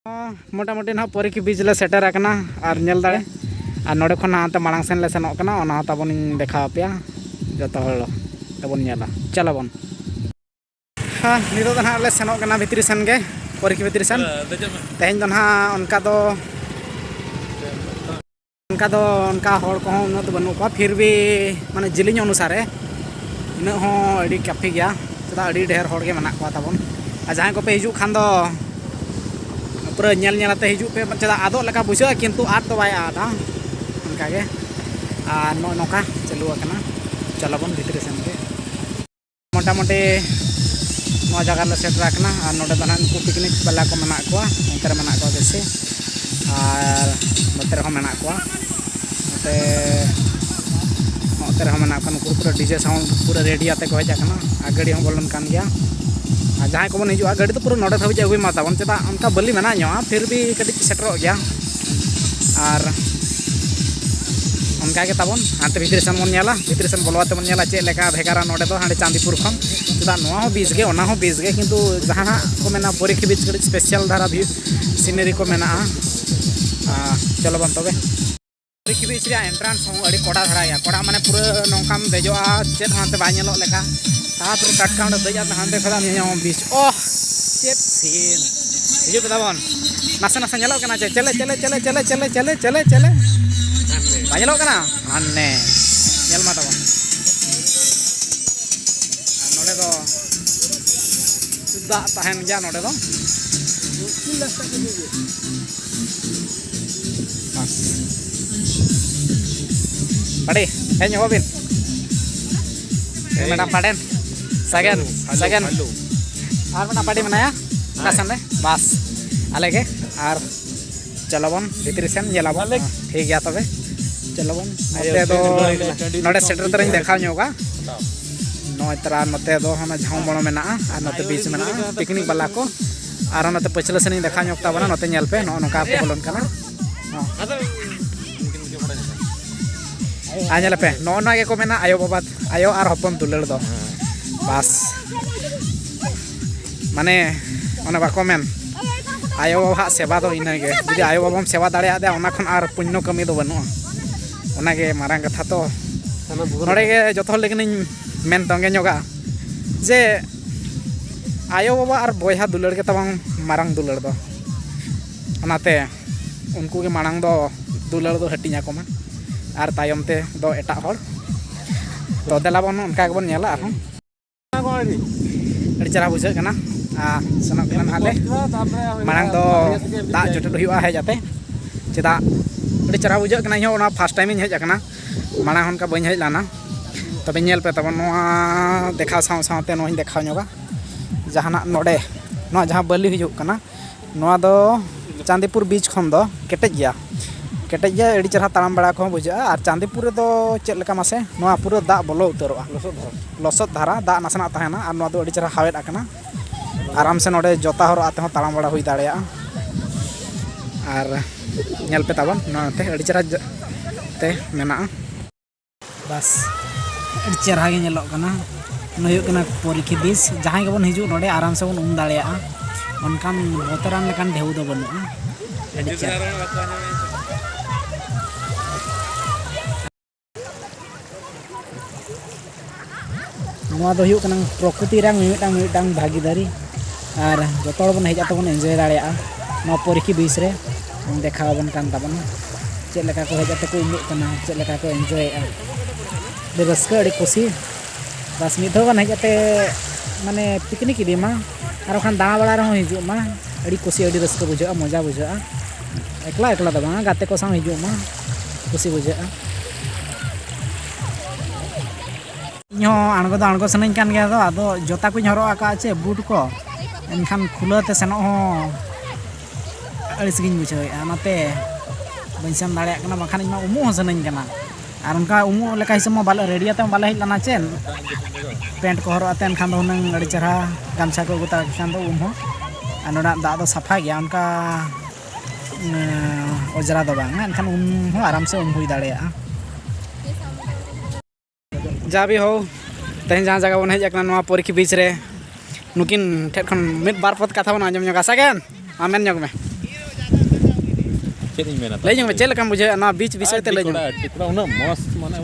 मोटामुटी ना परी की बीच ले सेटर और नेल दाड़े और नोडे खन हाते मांग सेन ले सेनोक कना ओना ताबन देखा पे जतो हल ताबन नेला चलो बन हाँ नितो तो ना ले सेनोक कना भितरी सेन गे परी की भितरी सेन तेहेन दो ना उनका हड़ को उन्ना तो बनू को फिर भी माने जिलिंग अनुसार इना हो अड़ी काफी गया चदा अड़ी ढेर हड़ के मना को ताबन आ जहां को पे हिजू खान दो पूरा नेल नेलते हिजू पे चदा आदो लका बुझा किंतु आद तो बाय आदा उनका के आ नोका चालू आकना चलो बन भितरी सेन के मोटामुटी नौ जगह ले सेट रखना और नोडे दना को पिकनिक वाला को मना को अंतर मना को बेसे और नोते रहो मना को नोते रहो मना को पूरा डीजे साउंड पूरा रेडी आते को हेजा कना आ गाड़ी हम बोलन कान गया आ जहां को बन हिजुआ गाड़ी तो पूरा नोडे धाबी अगुई माता बन चेता उनका बलि मना नो फिर भी कटी सेटरो गया और उनका के ताबन हाते भितरी सेन बोलवाते बन नेला चेक लेका भेगारा नोडे तो हांडे चांदीपुर खन चेदा नोआ हो बीस गे ओना हो बीस गे किंतु जहां को मेना परी के बीच कटी स्पेशल धारा भी सीनरी को मेना चलो बन तबे परी के बीच रे एंट्रेंस हो अड़ी कोड़ा धारा या कोड़ा माने पूरा नोंकाम देजोआ चेत हाते बा नेलो लेका तापर टटका उंडे देजा हांडे खदा नेया बीच ओह चेत सीन हिजु ताबन नासे नासे नेलो कना चले बाजलो कना अन्ने नेल मा ताबन नोडे दो सुदा तहन गया नोडे दो बस पड़ी हेन होबिन मेडा पड़ेन सगन और मेडा पड़ी मनाया कासन रे बस आले के और चलो बन भितरी सेन नेला बन ठीक गया तबे चलो बन नोते दो नोडे सेटर तरह देखा होगा नोतरा नोते दो हम झाऊ बड़ो मेना और नोते बीच मेना पिकनिक वाला को और नोते पछले सेन देखा होता बना नोते नेल पे नोका को बोलन कना आनेल पे नोना के को मेना आयो बाबा आयो और हपन दुलड़ दो बस माने ओने बाको मेन आयो बाबा सेवा दो इना गे जदि आयो बाबा सेवा दाड़िया दे ओना खन आर पुण्य कमी दो बनु ओना गे मारांग कथा तो नोडे गे जतो लेकिन मेन तंगे नोगा जे आयो बाबा और बोया दुलड़ के तबांग मारांग दुलड़ दो ओनाते उनको के मारांग दो दुलड़ दो हटिया को मा और तायम ते दो एटा हर तो देला बन उनका के बन नेला आरो अड़ी चरा बुझे कना सनक कन आले मारांग दो दा जटे हुआ है जाते चेदा अड़ी चरा बुझे कना यो ओना फर्स्ट टाइम इन हेज कना मारांग उनका बन हेज लाना तबे नेल पे तब नोआ देखा साव सावते नोही देखा नोगा जहाना नोडे नोआ जहां बलि हिजु कना नोआ दो चांदीपुर बीच खन दो केटेज गया अड़ी चरहा ताम बड़ा को बुझा और चांदीपुर दो चेक लेका मासे नोआ पूरा दा बोलो उतरोआ लसद धारा दा नासना तहना और नोआ दो अड़ी चरहा हावेट आकना आराम से नोडे जोता हर आते ताम बड़ा हुई दाड़िया और नेल पे ताबन नोते अड़ी चरहा ते मेना बस अड़ी चरहा गे नेलो कना नयो कना परी के बीच जहां के बन हिजु नोडे आराम से बन उम दाड़िया उनकान बोतरान लेकान ढेउ दो बनुआ अड़ी चरहा प्रकृति मिटांग भागीदारी और जो बन हज बन एंजॉय दाड़ा परी की बीच रे देखा बन तबन चेक को हजते को उमुक चेक को एंजॉय रस्क अड़ी खुशी बस मिद गान हजते माने पिकनिक इदीमा और खान दाड़ा बड़ा रहो हिजुमा अड़ी खुशी अड़ी रस्क बुझा मजा बुझा एकला एकला तो बा गाते को साव हिजुमा खुशी बुझा आड़गो सनाई कान गया आदो जोता को हरो आका चे बूट को एनखान खुलते सेनो अड़सगिन बुझावेआ नाते बन सेन दाड़ा बाखान इमा उमु सनाई काना और उनका उमु लेका हिसाब में बाले रेडियाते बाले हज लाना चेन पेंट को हरोते एनखान दो हुनंग अड़ी चरहा गामछा को गुता खान दो उम और नोडा दा दो साफा गया उनका अजरा दो बांगा एनखान उम आराम से उम हुई दाड़ा जा भी हो तेज जहाँ जगह बन हजना परी बीच रे नुकिन ठेन खन मिद बार पद कथा बन आजम सगेन आमेन में चेक इन मेना लई में चेक बुझे ना बीच विषय ते लई टिकड़ा उना मस्त माने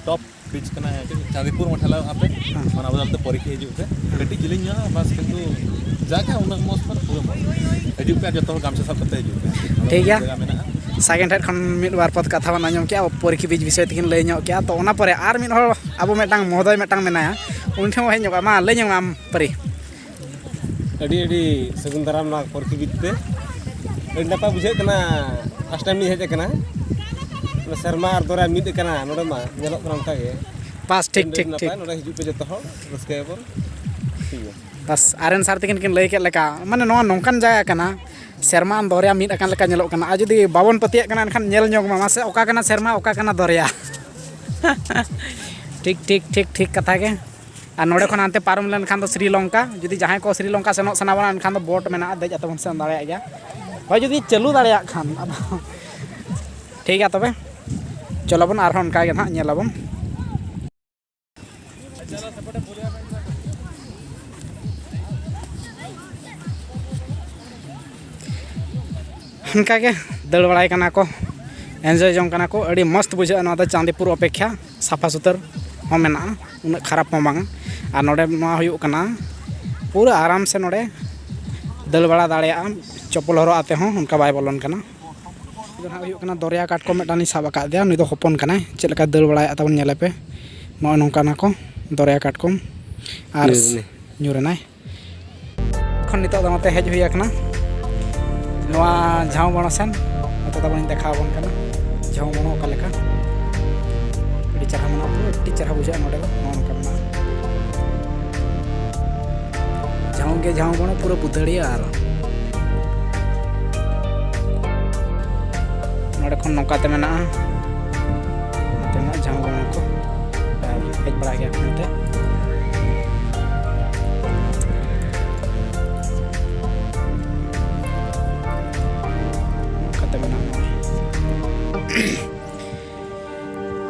टॉप बीच कना है चांदीपुर मठला आपे माने बदलते परीक्षा हिजु पे कटी जिलिंग बस किंतु जाके उना मस्त पर पूरा मस्त हिजु पे जतो गाम से सब करते हिजु पे ठीक गया सेकेंड हेड खन मिड बार पद कथा बन आंजम के परीक्षा बीच विषय तकिन लई ᱧᱚᱜ के तो ओना परे आर मिड हर अब मेटांग महोदय मेटांग मेनाया उन ठेव हेज ᱧᱚᱜ मा लई ᱧᱚᱜ आम परी अड़ी सगुन दाराम ना परीक्षा बीचते अड़ी नपा बुझे कना फर्स्ट टाइम नि हेज कना शर्मा और दोरा मिद कना नोडे मा नेलो कना उनका के पास ठीक ठीक ठीक नोडे हिजु पे जतो हो रस्के पर ठीक है बस आरएन सार तकिन किन लई के लेका माने नो नोंकान जागा कना शर्मा दोरिया मिद अकान लेका नेलो कना आ जुदी बाबन पतिया कना एनखान नेल ᱧᱚᱜ मा से ओका कना शर्मा ओका कना दोरिया ठीक ठीक ठीक ठीक कथा के और नोडे खन आनते पारम लेन खान तो श्रीलंका जुदी जहां को श्रीलंका सेनो सना बना एनखान तो बोट मेना देज अतबन सेन दाड़े गया भाई जुदी चालू दाड़े खान ठीक है तबे चलो बन आर उनका ना नेलाबन उनका के दड़ बड़ाई कना को एंजॉय जों कना को अड़ी मस्त बुझा ना चांदीपुर अपेक्षा साफा सुतर हो मेना उन खराब हो बांग और नोडे मा हुयु कना पूरा आराम से नोडे दड़ बड़ा दाड़िया चप्पल हरो आते हो उनका बाय बोलन कना इधर हुयु कना दरिया काट को मेटानी साब का दिया नुई दो हपन कना चेक लका दड़ बड़ा तबन नेले पे नो नोंकाना को दरिया काट को और न्यूरनाय खन नितो दमते हेज हुया कना नवा झाव बण सेन नतो तबन देखा बन कना झाव बण ओका लेका अड़ी चरहा मना अड़ी चरहा बुझा नोडे दो नोंका मना झाव बण पूरा बुधड़िया आर नोडे खन नोका ते मेना नते मा झाव बण को हेज बड़ा गया नते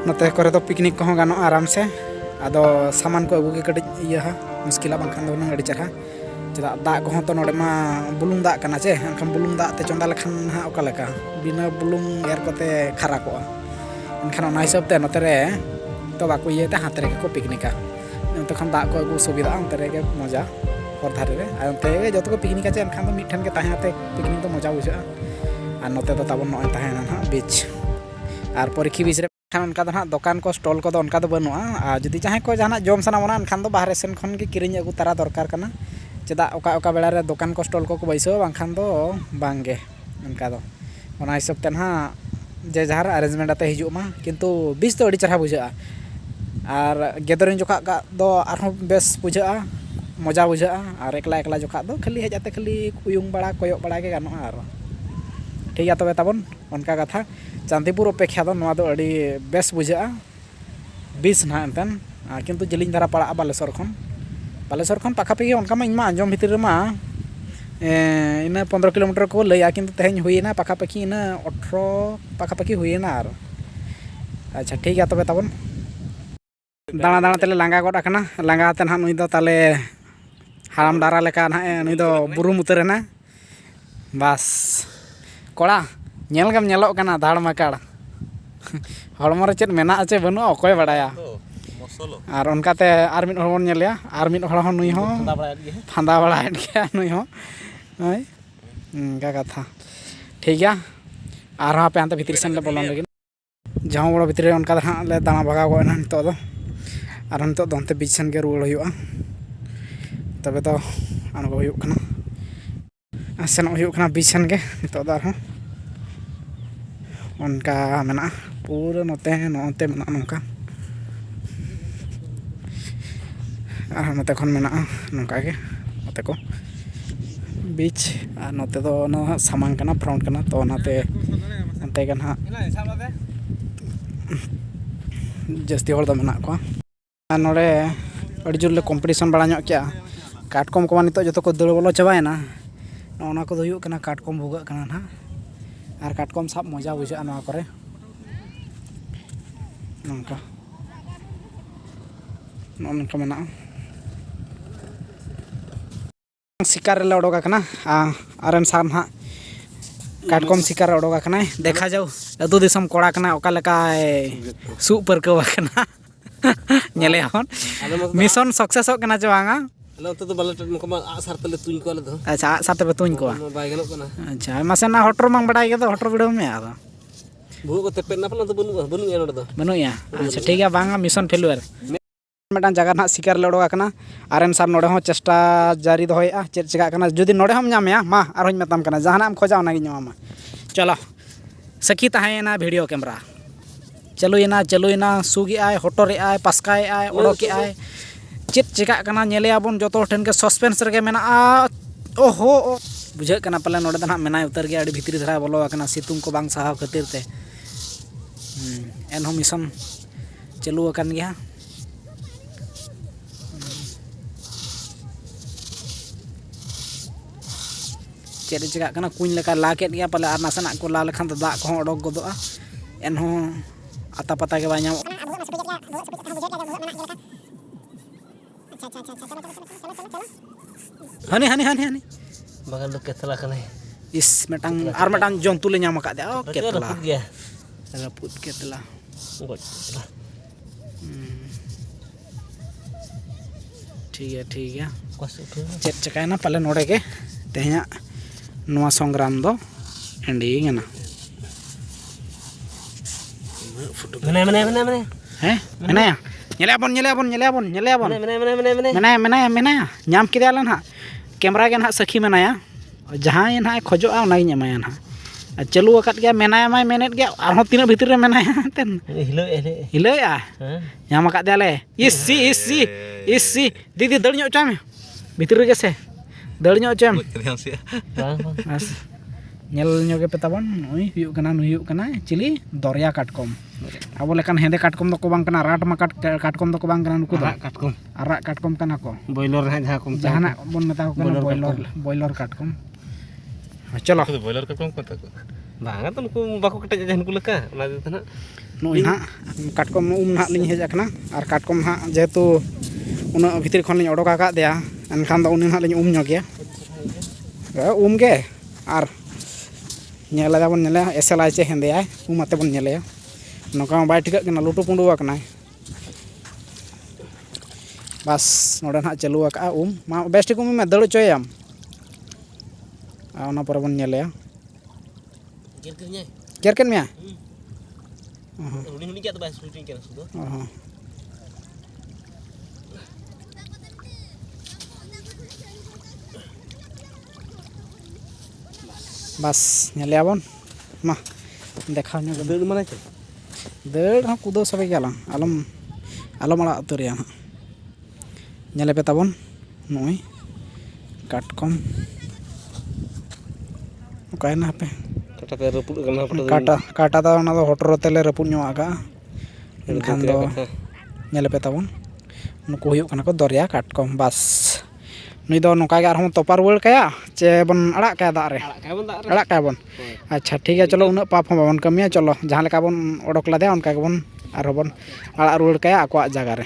नते करे तो पिकनिक को गानो आराम से आदो सामान को अगू के कटी इया मुश्किला बांखान दो अड़ी चरहा चदा दा को तो नोडे मा बुलुंग दा कना चे एनखान बुलुंग दा ते चंदा लखन हा ओका लेका बिना बुलुंग एर कोते खरा को एनखान ना हिसाब ते नते रे तो बाको इये ते हाथ रे को पिकनिका तो खन दा को अगू सुविधा अंते रे के मजा और धारे रे अंते जतो को पिकनिका चे एनखान तो मिठन के ताहाते पिकनिक तो मजा बुझा और नते तो ताबन नय ताहेना ना बीच और परीक्षा बीच रे खान उनका तो ना दुकान को स्टॉल को उनका तो बनुआ जुदी जहाँ को जहाँ जम साना बना एनखान तो बाहर सेन खन के किरिंग अगू तारा दरकार कना चेदा ओका ओका बेला रे दुकान को स्टॉल को बैसो बांखान दो बांगे उनका दो ओना हिसाब ते ना जे जहार अरेंजमेंट आते हिजु मा किंतु बीच तो अड़ी चरहा बुझा और गेदरिंग जोखा का दो आरो बेस बुझा मजा बुझा और एकला एकला जोखा दो खाली हेजाते खाली उयुंग बड़ा कोयक बड़ा के गानो आर ठीक है तबे तबन उनका कथा चांदीपुर अपेक्षा दो नवा दो अड़ी बेस बुझा बीस ना एनतन किंतु जलिंग धारा पड़ा बालेश्वर खन पाखापाखि उनका मा आंजम भितर मा इन 15 किलोमीटर को लैया किंतु तेहन हुईना पाखापाखि इन 18 पाखापाखि हुईना आर अच्छा ठीक है तबे तबन दाना दाना तेले लांगा गड आकना लांगा आते ना नुई दो ताले हाराम डारा लेका ना नुई दो बुरुम उतरेना बस कोड़ा नेल गम नेलो कना दाड़ मकाड़ हड़मो रे चेद मेना आचे बनु अकोय बड़ाया और उनकाते आर मिड हड़मो नेलया आर मिड हड़ नुई हो फांदा बड़ायन गया नुई हो ओय का कथा ठीक गया आर हां पे अंत भितर सेन ले बोलन लगे जाऊ बड़ भितर उनका हां ले दाना भगा गोना नितो दो और नितो दो अंते बीच सेन के रुवाड़ हुआ तबे तो अनुभव हुआ कना सेन हुआ कना बीच सेन के नितो दो आर उनका मेना पूरा नोते नोते मेना नोका और नोते खन मेना नोका के नोते को बीच और नोते दो ना सामान कना फ्रंट कना तो नाते अंते कन हा जस्ती हर दो मेना को नोडे अड़ी जोर ले कॉम्पिटिशन बड़ा ᱧᱚᱜ क्या काटकम को नितो जतो को दड़ बोलो चाबायना ओना को हुयु कना काटकम भुगा कना ना और काटकम साब मजा बुझा ना करे नंका नंका मेना शिकार रे उडोका कना आरन साम हा काटकम शिकार ओडोक आकना देखा जाओ अतु दिसम कोड़ा कना ओका लेकाय सुप परकव आकना नेले हन मिशन सक्सेस कना च बांगा Alam tu bala muka ma asar tele tuin ko ala do. अच्छा साथे पे तुñ को Bai gano kana. अच्छा मासे ना हटर mang बडाई के तो हटर वीडियो में आ Bu ko tepen na pala to banu ya do. बनु या अच्छा ठीक है बांगा मिशन फेलुअर मेटान जगह ना शिकार ले ओडोक आकना आरेन सार नोडे हो चेष्टा जारी दोहयआ चेक चिका कना जदि नोडे हम नामया मा आरोñ मेताम कना जहाना हम खोजा ओना गी नामा चलो सखी ताहेना वीडियो कैमरा चलुइना सुगी आय हटोरे आय पास्काय आय ओडोके आय चेक चिका कना नेले आबन जतो ठेन के सस्पेंस रगे मेना ओहो बुझे कना पले नोडे दना मेनाय उतर गया अड़ी भितरी धरा बोलो कना सितुंग को बांग साहाव खातिर ते एनहो मिशन चलु अकन गया चेक चिका कना कुñ लेका ला केट गया पले आर नासना को ला लेखान तो दाग को ओडोक गोदोआ एनहो आता पता के बाñam Honey Honey Honey Honey Bagan do ketela kana. इस मेटांग आर मेटांग जंतु ले ñam का दे ओ केतला Ya. रपुत केतला Ngot. ठीक है Kos itu. चेक चकायना पले नोडे के तेहया नोआ संग्राम दो एंडिंग ना Mana. हैं मेनाया ñeleabon मेनाया ñam किदाला ना कैमरा के ना सखी मेनाया जहां ना खोजोआ ना ñamaya ना चलू अकत गया मेनाया माय मेनेट गया आरो तीना भीतर रे मेनाया तेन हिलोया ñam अकत दियाले इसी दीदी दड़ ño चाम भीतर रे से दड़ ño चाम बस ñel ño के पेताबन ओई हुयु कना चिली दरिया काटकम अब लेकान हेंदे काटकम दो को बांग कना राट मा काटकम दो को बांग कना नुकु दो आरा काटकम कना को Boiler ha jaha kom जहाना बन मेता को कना बॉयलर काटकम चलो बॉयलर काटकम को ता Banga tu nuku bako ketek jajan ku leka. Ona tu na. नोई ना काटकम ना लिंग हेज आकना आर काटकम हा जेहेतु उना भीतर खन लिंग ओडोक आका दिया एनखान दो उनी ना लिंग उम ᱧᱚᱜ गया उम के are ñela dabon ñela SLI चे हेंदे आय उम आते बन ñele नोका बाय ठिक कना लुटु पुंडु आकना बस नोडे ना चलु आका मा बेस्ट को में दड़ चोयम आ ओना पर बन ñele केरकेन में Huni kita bahas shooting kan sudah. बस ñele abon मा देखा ᱧᱚᱜ Dulu mana cek? दड़ हाँ कूदो सब गया आलम आड़ा उतरिया ñele पे ताबन नोई काटकम ओकायना पे Kata kata reput kan काटा दा ओना दो हटरो तेले रपुट ᱧᱚᱜ आगा एनखान दो ñele पे ताबन नुकु हुयु कना को दरिया काटकम बस नुई दो नोका गे आरहम तोपा रुवाड़ काया चे बन अड़ा काया दाग रे अड़ा काया बन अच्छा ठीक है चलो उना पाप हम बाबन कमिया चलो जहां लेका बन ओडोक लादे उनका बन आरो बन अड़ा रुवाड़ काया आको जगह रे